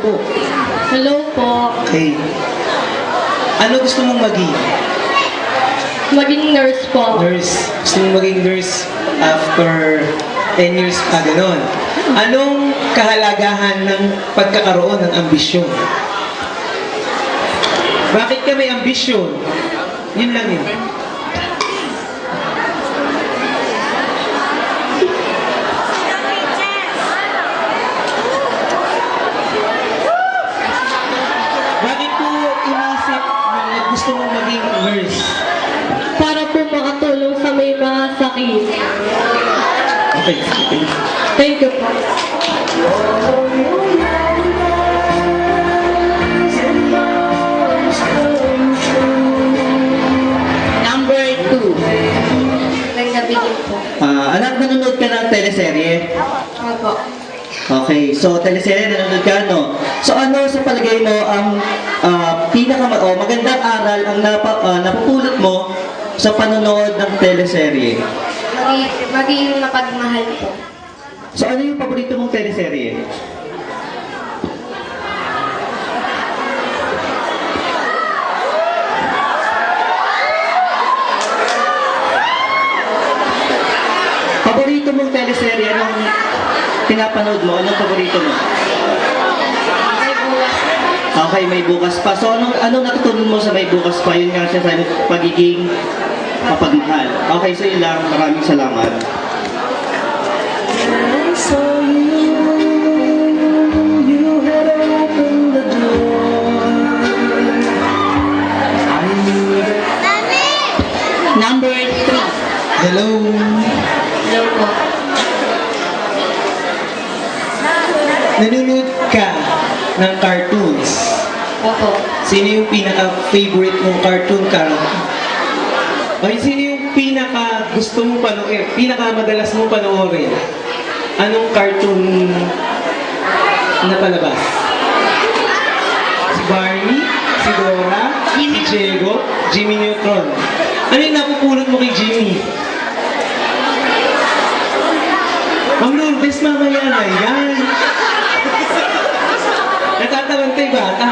po. Hello po. Okay. Ano gusto mong maging? Maging nurse po. Nurse. Gusto mong maging nurse after 10 years pa, gano'n. Anong kahalagahan ng pagkakaroon ng ambisyon? Bakit ka may ambisyon? Yun lang yun. Bakit po iniisip na gusto mong maging nurse? Para po makatulong sa may mga sakit. Okay. Thank you po. Number 2. Magandang gabi din po. Anak, nanonood ka ng teleserye? Opo. Okay, so teleserye nanonood ka, no? So ano sa palagay mo ang magandang aral ang napupulot mo sa panonood ng teleserye? Maging mapagmahal po. So ano yung paborito mong teleserye? Paborito mong teleserye nung pinapanood mo? Anong paborito mo? May buwas. Okay, may bukas pa. So anong natutunan mo sa may bukas pa? Yun nga siya sa pagiging mapagmahal. Okay, so yun lang. Maraming salamat. Number 3. Hello. Hello po. Nanonood ka ng cartoons. Opo. Sino yung pinaka-favorite mong cartoon character? O sino yung pinaka-gusto mong panoorin? Pinaka-madalas mong panoorin? Anong cartoon na palabas? Si Barney? Si Dora? Si Diego? Jimmy Neutron? Ano yung napupulot mo kay Jimmy? Ma'am Lourdes, mamaya na yan. Natatalanta yung bata.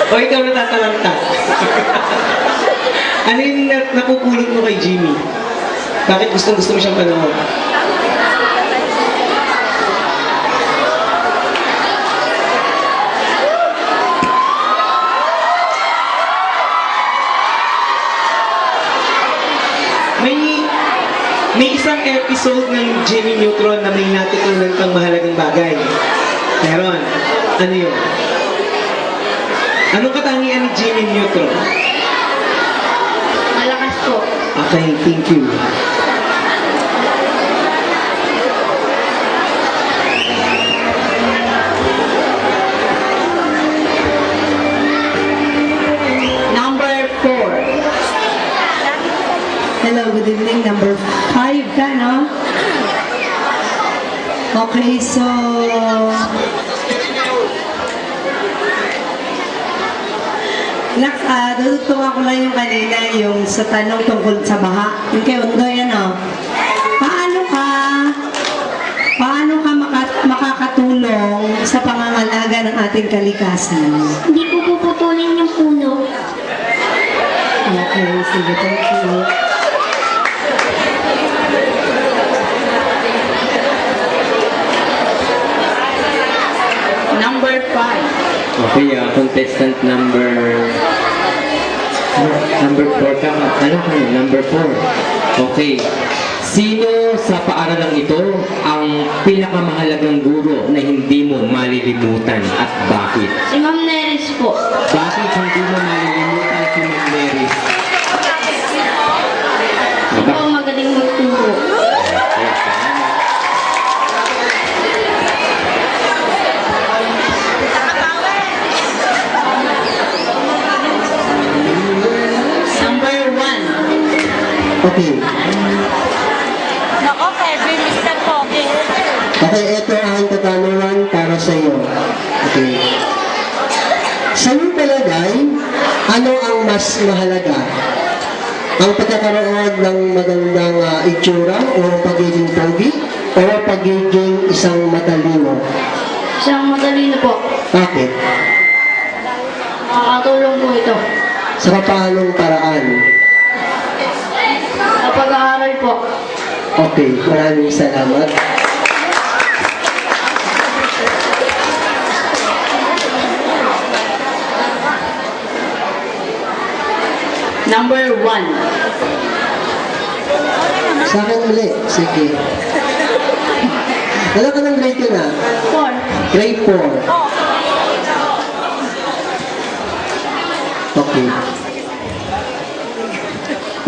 O ikaw natatalanta. Ano yung napupulot mo kay Jimmy? Bakit gusto mo siyang panahon? May isang episode ng Jimmy Neutron na may natutunan pang mahalagang bagay. Meron. Ano yun? Anong katangian ni Jimmy Neutron? Malakas po. Okay, thank you. Number 4. Hello, good evening. Number 5 ka, no? Okay, so... Dudugtong ako lang yung kanina, yung sa tanong tungkol sa baha. Yung kay Undoy, ano? Paano ka makakatulong sa pangangalaga ng ating kalikasan? Hindi ko puputulin yung puno. Okay, sige, thank you. Number 5. Okay, contestant number 4 ka. Ano ka yun? Number 4. Okay. Sino sa paaralang ito ang pinakamahalagang guro na hindi mo malilimutan at bakit? Si Ma'am Neris po. Bakit hindi mo malilimutan si Ma'am Neris? Ako ang magaling magturo. Okay, salamat. Number 1. Okay. Nako, Kevin, Mr. Pogi. Okay, ito ang katanungan para sa iyo. Okay. Sa iyong palagay, ano ang mas mahalaga? Ang pagkakaroon ng magandang itsura o pagiging pogi o pagiging isang matalino? Isang matalino po. Bakit? Nakakatulong po ito. Sa paanong paraan? Sa pag-aaral po. Okay, maraming salamat. Number 1. Sa akin ulit. Sige. Wala ka ng grade ka na? 4. Grade 4. Okay.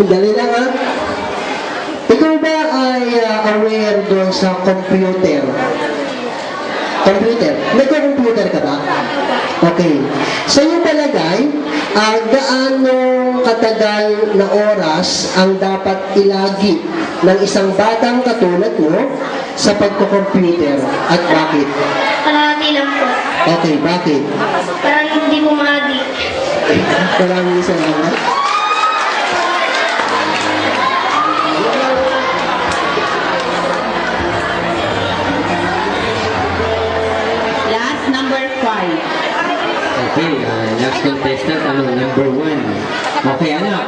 Dali lang ha. Ikaw ba ay aware doon sa computer? Computer? Nagko-computer ka ba? Okay. Sa iyong palagay, gaano katagal na oras ang dapat ilagi ng isang batang katulad mo sa pagko-computer at bakit? Kalahati lang po. Okay, bakit? Para hindi po ma-addict. Maraming salamat. Last, number 5. Okay, last contestant, number 1. Okay, anak,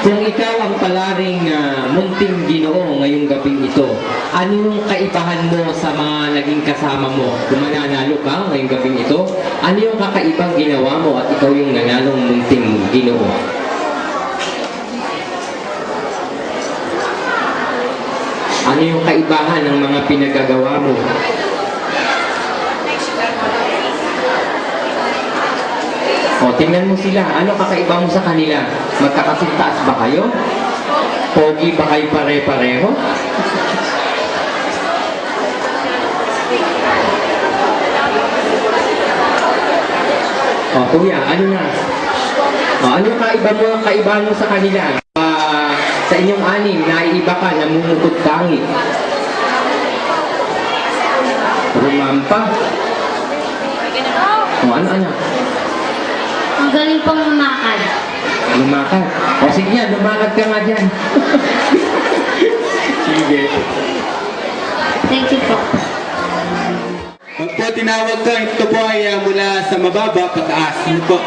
kung ikaw ang palaring munting Ginoo ngayong gabing ito, ano yung kaibahan mo sa mga naging kasama mo? Kung mananalo ka ngayong gabing ito, ano yung kakaibang ginawa mo at ikaw yung nanalong munting Ginoo? Ano yung kaibahan ng mga pinagagawa mo? O, tingnan mo sila. Ano kakaiba mo sa kanila? Magkakasintaas ba kayo? Pogi ba kayo pare-pareho? O, kuya, ano na? O, ano kaiba mo sa kanila? Sa inyong anim, naiiba ka, namumukod pangit. Rumampa. O, ano? Ang galing pang lumakad. Lumakad. O sige yan, lumakad ka nga dyan. Sige. Thank you po. Pag po tinawag ko, ito po ay mula sa mababa pataas. Ano po?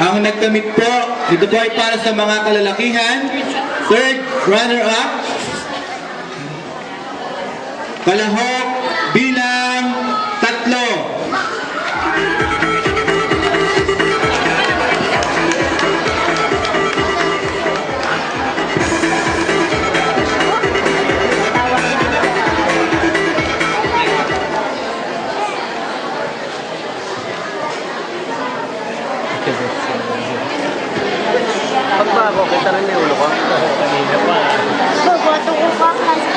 Ang nagkamit po, ito po ay para sa mga kalalakihan. Third runner-up. Kalahok bilang 3. Pagbago, kita rin yung ulo ko. Kanina pa. Babato ko pa kasi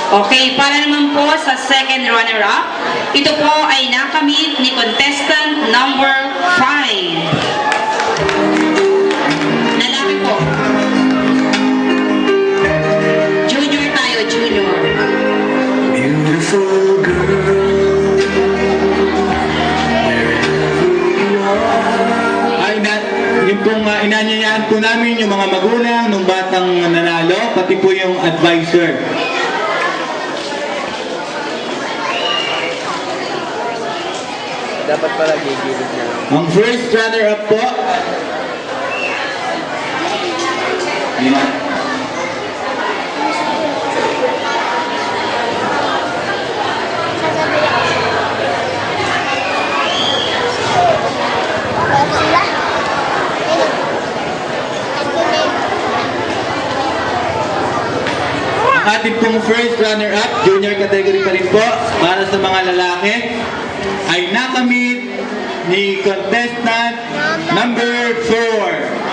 Okay, para naman po sa second runner-up, ito po ay nakamit ni contestant number 5. Lalaki po. Junior tayo, junior. Beautiful girl. Yun pong inanyayaan po namin yung mga magulang ng batang nanalo, pati po yung advisor. Dapat pala gigilid na lang. Ang first runner-up po. Yan. Ang ating pong first runner-up, junior category pa rin po, para sa mga lalaki, ay nakamit ni contestant number 4.